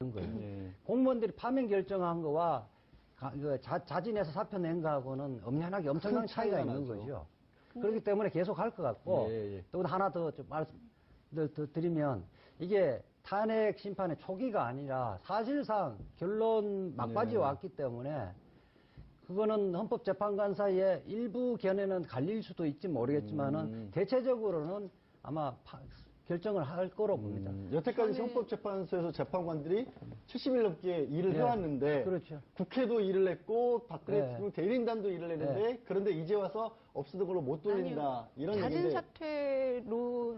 거예요. 공무원들이 파면 결정한 거와 자진해서 사표 낸 거하고는 엄연하게 엄청난 차이가 있는 거죠. 그렇기 때문에 계속 할 것 같고, 또 하나 더 드리면, 이게 탄핵 심판의 초기가 아니라 사실상 결론 막바지에 왔기 때문에, 그거는 헌법재판관사의 일부 견해는 갈릴 수도 있지 모르겠지만은, 대체적으로는 아마 결정을 할 거로 봅니다. 여태까지 헌법재판소에서 재판관들이 70일 넘게 일을 해왔는데, 그렇죠. 국회도 일을 했고, 박근혜 대통령 대리인단도 일을 했는데, 그런데 이제 와서 없어던 걸로 못 돌린다. 이런 얘기인데.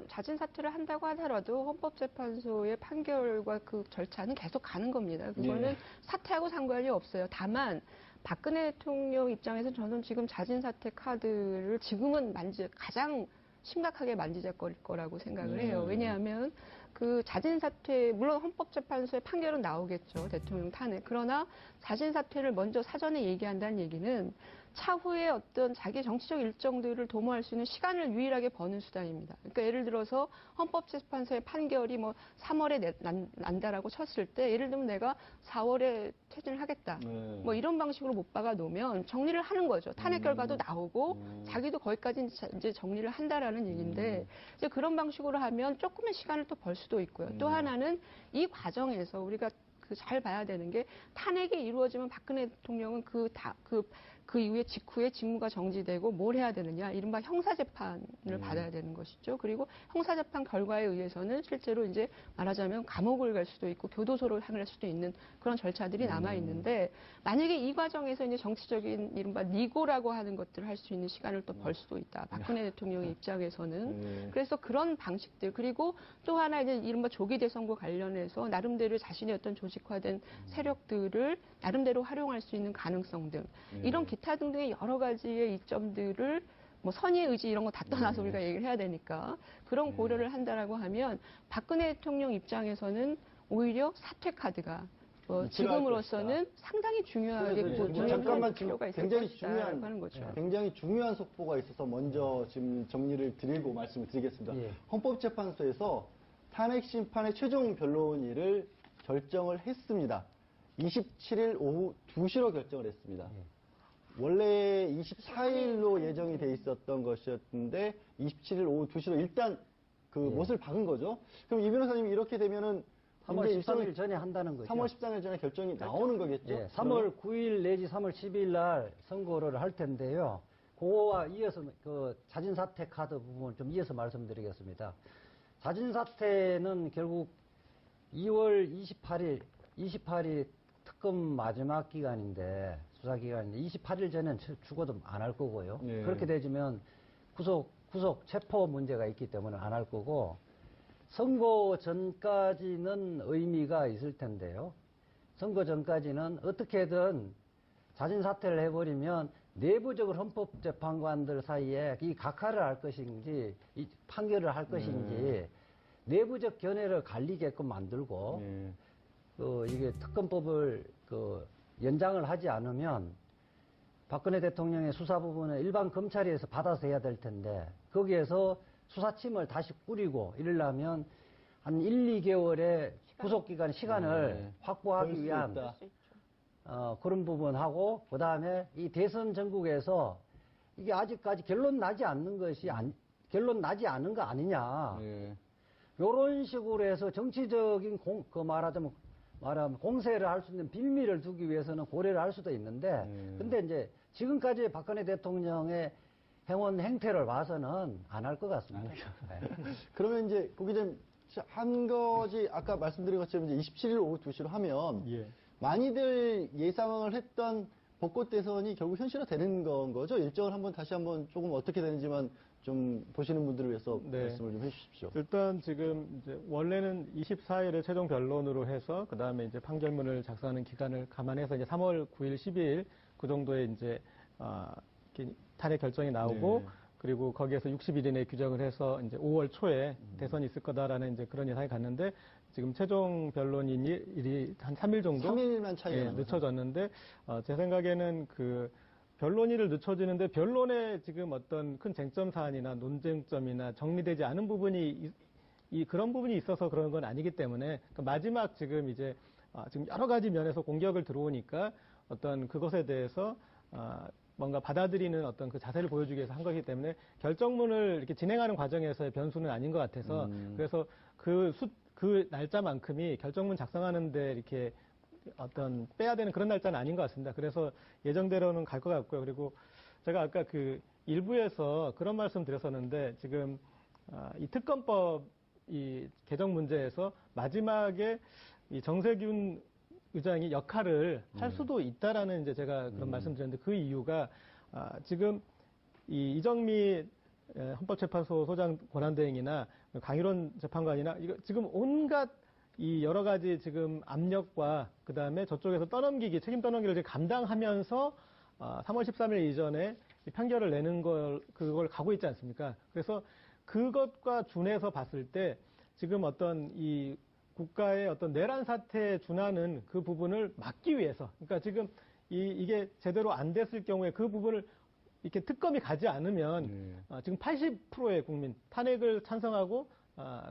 자진 사퇴를 한다고 하더라도 헌법재판소의 판결과 그 절차는 계속 가는 겁니다. 그거는 사퇴하고 상관이 없어요. 다만 박근혜 대통령 입장에서 저는 지금 자진 사퇴 카드를 지금은 가장 심각하게 만지작거릴 거라고 생각을 해요. 왜냐하면 그 자진 사퇴, 물론 헌법재판소의 판결은 나오겠죠. 대통령 탄핵. 그러나 자진 사퇴를 먼저 사전에 얘기한다는 얘기는 차후에 어떤 자기 정치적 일정들을 도모할 수 있는 시간을 유일하게 버는 수단입니다. 그러니까 예를 들어서 헌법재판소의 판결이 뭐 3월에 난다라고 쳤을 때, 예를 들면 내가 4월에 퇴진을 하겠다. 뭐 이런 방식으로 못 박아 놓으면 정리를 하는 거죠. 탄핵 결과도 나오고 자기도 거기까지 이제 정리를 한다라는 얘기인데, 이제 그런 방식으로 하면 조금의 시간을 또 벌 수도 있고요. 또 하나는 이 과정에서 우리가 잘 봐야 되는 게, 탄핵이 이루어지면 박근혜 대통령은 그 이후에 직후에 직무가 정지되고 뭘 해야 되느냐, 이른바 형사재판을 받아야 되는 것이죠. 그리고 형사재판 결과에 의해서는 실제로 이제 말하자면 감옥을 갈 수도 있고 교도소를 할 수도 있는 그런 절차들이 남아 있는데, 만약에 이 과정에서 이제 정치적인 이른바 니고라고 하는 것들을 할 수 있는 시간을 또 벌 수도 있다. 박근혜 대통령의 입장에서는. 그래서 그런 방식들, 그리고 또 하나 이제 이른바 조기 대선거 관련해서 나름대로 자신의 어떤 조직화된 세력들을 나름대로 활용할 수 있는 가능성 등, 이런 기타 등등의 여러 가지의 이점들을 뭐 선의의 의지 이런 거 다 떠나서 우리가 얘기를 해야 되니까 그런 고려를 한다라고 하면, 박근혜 대통령 입장에서는 오히려 사퇴 카드가 지금으로서는 상당히 중요하게 잠깐만 필요가 있을 굉장히 것이다 하는 거죠. 굉장히 중요한 속보가 있어서 먼저 지금 정리를 드리고 말씀을 드리겠습니다. 헌법재판소에서 탄핵 심판의 최종 변론일을 결정을 했습니다. 27일 오후 2시로 결정을 했습니다. 원래 24일로 예정이 돼 있었던 것이었는데 27일 오후 2시로 일단 그 못을 박은 거죠. 그럼 이 변호사님, 이렇게 되면은 3월 13일 전에 한다는 거죠. 3월 13일 전에 결정이 나오는 거겠죠? 3월 9일 내지 3월 10일 날 선고를 할 텐데요. 그거와 이어서 그 자진 사퇴 카드 부분을 좀 이어서 말씀드리겠습니다. 자진 사퇴는 결국 2월 28일 특검 마지막 기간인데, 수사 기간인데 28일 전엔 죽어도 안 할 거고요. 그렇게 되지면 구속 체포 문제가 있기 때문에 안 할 거고, 선거 전까지는 의미가 있을 텐데요. 선거 전까지는 어떻게든 자진 사퇴를 해버리면 내부적으로 헌법재판관들 사이에 이 각하를 할 것인지, 이 판결을 할 것인지 내부적 견해를 갈리게끔 만들고, 이게 특검법을 연장을 하지 않으면 박근혜 대통령의 수사 부분을 일반 검찰에서 받아서 해야 될 텐데, 거기에서 수사팀을 다시 꾸리고 이러려면 한 1, 2개월의 구속기간 시간을 확보하기 위한 그런 부분하고, 그 다음에 이 대선 전국에서 이게 아직까지 결론 나지 않는 거 아니냐. 요런 식으로 해서 정치적인 말하자면 공세를 할 수 있는 빌미를 두기 위해서는 고려를 할 수도 있는데, 근데 이제 지금까지 박근혜 대통령의 행원 행태를 봐서는 안 할 것 같습니다. 그러면 이제 고기자님, 한 가지 아까 말씀드린 것처럼 이제 27일 오후 2시로 하면 많이들 예상을 했던 벚꽃 대선이 결국 현실화되는 건 거죠? 일정을 다시 한번 조금 어떻게 되는지만 좀 보시는 분들을 위해서 말씀을 좀 해주십시오. 일단 지금 이제 원래는 24일에 최종 변론으로 해서 그 다음에 이제 판결문을 작성하는 기간을 감안해서 이제 3월 9일, 10일 그 정도에 이제 탄핵 결정이 나오고, 그리고 거기에서 60일 이내에 규정을 해서 이제 5월 초에 대선이 있을 거다라는 이제 그런 예상이 갔는데, 지금 최종 변론일이 한 3일 정도 3일만 차이가 늦춰졌는데, 제 생각에는 그 변론일을 늦춰지는데 변론에 지금 어떤 큰 쟁점 사안이나 논쟁점이나 정리되지 않은 부분이 그런 부분이 있어서 그런 건 아니기 때문에, 마지막 지금 이제 지금 여러 가지 면에서 공격을 들어오니까 어떤 그것에 대해서 뭔가 받아들이는 어떤 그 자세를 보여주기 위해서 한 거기 때문에 결정문을 이렇게 진행하는 과정에서의 변수는 아닌 것 같아서 그래서 그 날짜만큼이 결정문 작성하는데 이렇게 어떤 빼야 되는 그런 날짜는 아닌 것 같습니다. 그래서 예정대로는 갈 것 같고요. 그리고 제가 아까 그 일부에서 그런 말씀 드렸었는데 지금 이 특검법 이 개정 문제에서 마지막에 이 정세균 의장이 역할을 할 수도 있다라는 이제 제가 그런 말씀드렸는데 그 이유가 지금 이 이정미 헌법재판소 소장 권한대행이나 강일원 재판관이나 이거 지금 온갖 이 여러 가지 지금 압력과 그 다음에 저쪽에서 책임 떠넘기를 지금 감당하면서 3월 13일 이전에 이 판결을 내는 그걸 가고 있지 않습니까? 그래서 그것과 준해서 봤을 때 지금 어떤 이 국가의 어떤 내란 사태에 준하는 그 부분을 막기 위해서, 그러니까 지금 이게 제대로 안 됐을 경우에 그 부분을 이렇게 특검이 가지 않으면 지금 80%의 국민 탄핵을 찬성하고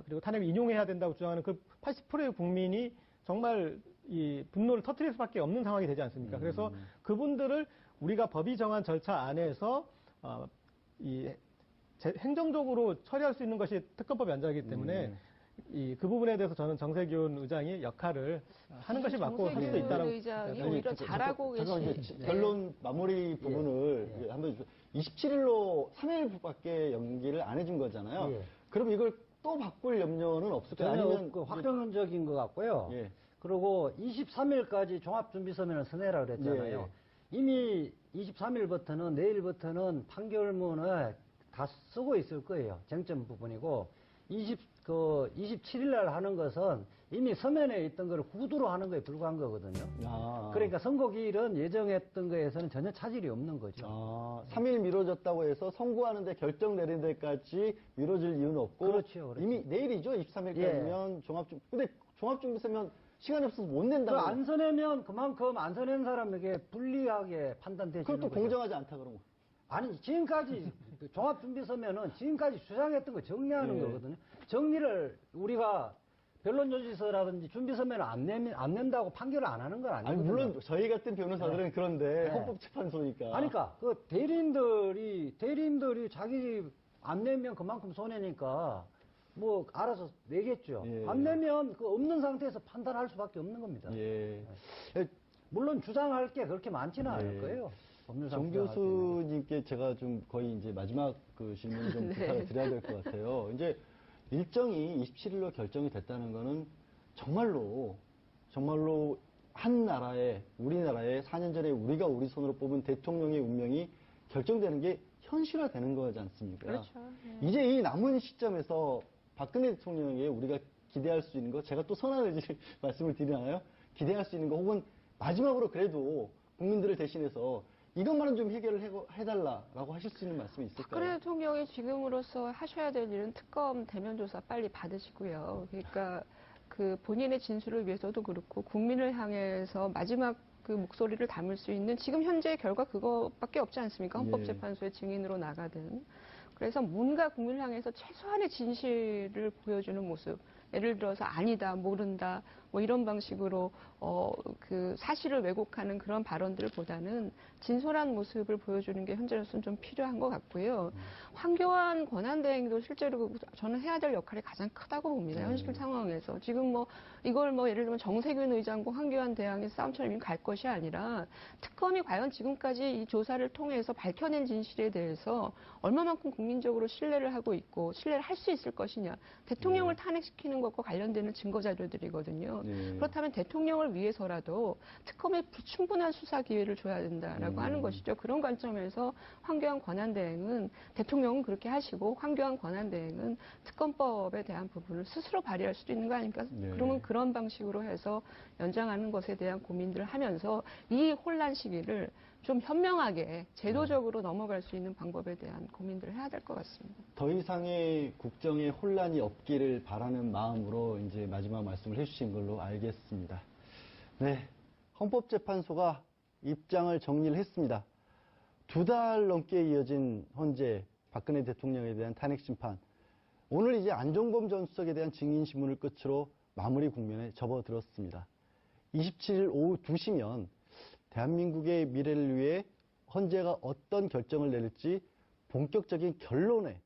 그리고 탄핵을 인용해야 된다고 주장하는 그 80%의 국민이 정말 이 분노를 터뜨릴 수밖에 없는 상황이 되지 않습니까? 그래서 그분들을 우리가 법이 정한 절차 안에서 행정적으로 처리할 수 있는 것이 특검법 연장이기 때문에 그 부분에 대해서 저는 정세균 의장이 역할을 하는 것이 맞고 할 수도 있다라고. 정세균 의장이 오히려 잘하고 계신. 결론 마무리 부분을 한번 27일로 3일밖에 연기를 안 해준 거잖아요. 예. 그럼 이걸 또 바꿀 염려는 없을까요? 전혀 아니면 그 확정적인 것 같고요. 예. 그리고 23일까지 종합준비서면을 서내라 그랬잖아요. 이미 23일부터는 내일부터는 판결문을 다 쓰고 있을 거예요. 쟁점 부분이고 27일 날 하는 것은 이미 서면에 있던 걸 구두로 하는 거에 불과한 거거든요. 그러니까 선고기일은 예정했던 거에서는 전혀 차질이 없는 거죠. 3일 미뤄졌다고 해서 선고하는데 결정 내린 데까지 미뤄질 이유는 없고. 그렇죠. 이미 내일이죠. 23일까지면 근데 종합준비서면 시간이 없어서 못 낸다고. 안 서내면 그만큼 안 서낸 사람에게 불리하게 판단되지는 그것도 거죠. 공정하지 않다 그런 거. 아니 지금까지 종합준비서면은 지금까지 주장했던 거 정리하는 거거든요. 정리를 우리가 변론조지서라든지 준비서면을 안 낸다고 판결을 안 하는 건 아니거든요. 아니 물론 저희 같은 변호사들은 그런데 헌법재판소니까. 아니 그러니까 그 대리인들이 자기 안 내면 그만큼 손해니까 뭐 알아서 내겠죠. 안 내면 그 없는 상태에서 판단할 수밖에 없는 겁니다. 물론 주장할 게 그렇게 많지는 않을 거예요. 정 교수님께 제가 좀 거의 이제 마지막 그 질문 좀 부탁을 드려야 될 것 같아요. 이제 일정이 27일로 결정이 됐다는 거는 정말로 한 나라의, 우리나라의 4년 전에 우리 손으로 뽑은 대통령의 운명이 결정되는 게 현실화되는 거지 않습니까? 그렇죠. 이제 이 남은 시점에서 박근혜 대통령에게 우리가 기대할 수 있는 거, 제가 또 선한 의지를 말씀을 드리나요? 기대할 수 있는 거, 혹은 마지막으로 그래도 국민들을 대신해서 이것만은 좀 해결을 해달라라고 하실 수 있는 말씀이 있을까요? 박근혜 대통령이 지금으로서 하셔야 될 일은 특검 대면 조사 빨리 받으시고요. 그러니까 그 본인의 진술을 위해서도 그렇고 국민을 향해서 마지막 그 목소리를 담을 수 있는 지금 현재의 결과 그거밖에 없지 않습니까? 헌법재판소의 증인으로 나가든. 그래서 뭔가 국민을 향해서 최소한의 진실을 보여주는 모습. 예를 들어서 아니다, 모른다, 뭐 이런 방식으로 그 사실을 왜곡하는 그런 발언들보다는 진솔한 모습을 보여주는 게 현재로서는 좀 필요한 것 같고요. 황교안 권한대행도 실제로 저는 해야 될 역할이 가장 크다고 봅니다. 현실 상황에서 지금 뭐 이걸 뭐 예를 들면 정세균 의장과 황교안 대행의 싸움처럼 갈 것이 아니라 특검이 과연 지금까지 이 조사를 통해서 밝혀낸 진실에 대해서 얼마만큼 국민적으로 신뢰를 하고 있고 신뢰를 할 수 있을 것이냐. 대통령을 탄핵시키는 것과 관련되는 증거 자료들이거든요. 그렇다면 대통령을 위해서라도 특검에 충분한 수사 기회를 줘야 된다라고 하는 것이죠. 그런 관점에서 황교안 권한대행은 대통령은 그렇게 하시고 황교안 권한대행은 특검법에 대한 부분을 스스로 발휘할 수도 있는 거 아닙니까? 그러면 그런 방식으로 해서 연장하는 것에 대한 고민들을 하면서 이 혼란 시기를 좀 현명하게 제도적으로 넘어갈 수 있는 방법에 대한 고민들을 해야 될 것 같습니다. 더 이상의 국정에 혼란이 없기를 바라는 마음으로 이제 마지막 말씀을 해주신 걸로 알겠습니다. 네, 헌법재판소가 입장을 정리를 했습니다. 2달 넘게 이어진 헌재 박근혜 대통령에 대한 탄핵 심판. 오늘 이제 안종범 전 수석에 대한 증인 신문을 끝으로 마무리 국면에 접어들었습니다. 27일 오후 2시면 대한민국의 미래를 위해 헌재가 어떤 결정을 내릴지 본격적인 결론에